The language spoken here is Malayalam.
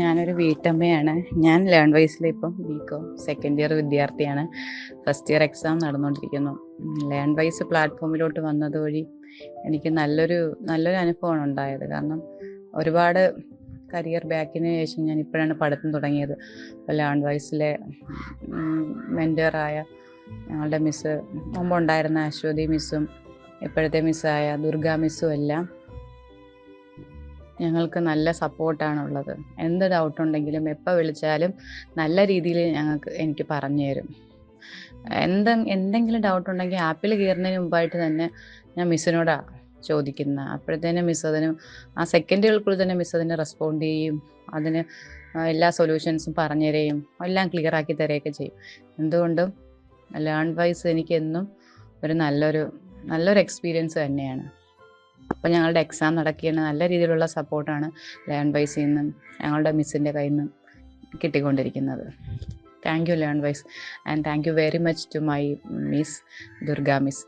ഞാനൊരു വീട്ടമ്മയാണ്. ഞാൻ ലേൺ വൈസിൽ ഇപ്പം ബികോം സെക്കൻഡ് ഇയർ വിദ്യാർത്ഥിയാണ്. ഫസ്റ്റ് ഇയർ എക്സാം നടന്നുകൊണ്ടിരിക്കുന്നു. ലേൺ വൈസ് പ്ലാറ്റ്ഫോമിലോട്ട് വന്നത് വഴി എനിക്ക് നല്ലൊരു അനുഭവമാണ് ഉണ്ടായത്. കാരണം ഒരുപാട് കരിയർ ബാക്കിന് ശേഷം ഞാൻ ഇപ്പോഴാണ് പഠിത്തം തുടങ്ങിയത്. അപ്പോൾ ലേൺ വൈസിലെ മെൻറ്ററായ ഞങ്ങളുടെ മിസ്സ്, മുമ്പുണ്ടായിരുന്ന അശ്വതി മിസ്സും ഇപ്പോഴത്തെ മിസ്സായ ദുർഗ മിസ്സും എല്ലാം ഞങ്ങൾക്ക് നല്ല സപ്പോർട്ടാണുള്ളത്. എന്ത് ഡൗട്ടുണ്ടെങ്കിലും എപ്പോൾ വിളിച്ചാലും നല്ല രീതിയിൽ എനിക്ക് പറഞ്ഞു തരും. എന്തെങ്കിലും ഡൗട്ടുണ്ടെങ്കിൽ ആപ്പിൽ കയറുന്നതിന് മുമ്പായിട്ട് തന്നെ ഞാൻ മിസ്സിനോടാണ് ചോദിക്കുന്നത്. അപ്പോഴത്തേനും മിസ്സ് അതിന് ആ സെക്കൻഡുകൾക്കുള്ളിൽ തന്നെ മിസ്സ് അതിന് റെസ്പോണ്ട് ചെയ്യും. അതിന് എല്ലാ സൊല്യൂഷൻസും പറഞ്ഞു തരികയും എല്ലാം ക്ലിയർ ആക്കി തരികയൊക്കെ ചെയ്യും. എന്തുകൊണ്ടും ലേൺ വൈസ് എനിക്കെന്നും ഒരു നല്ലൊരു എക്സ്പീരിയൻസ് തന്നെയാണ്. അപ്പോൾ ഞങ്ങളുടെ എക്സാം നടക്കുകയാണ്. നല്ല രീതിയിലുള്ള സപ്പോർട്ടാണ് ലേൺ വൈസിൽ നിന്നും ഞങ്ങളുടെ മിസ്സിൻ്റെ കയ്യിൽ നിന്നും കിട്ടിക്കൊണ്ടിരിക്കുന്നത്. Thank you learn wise, and thank you very much to my miss Durga miss.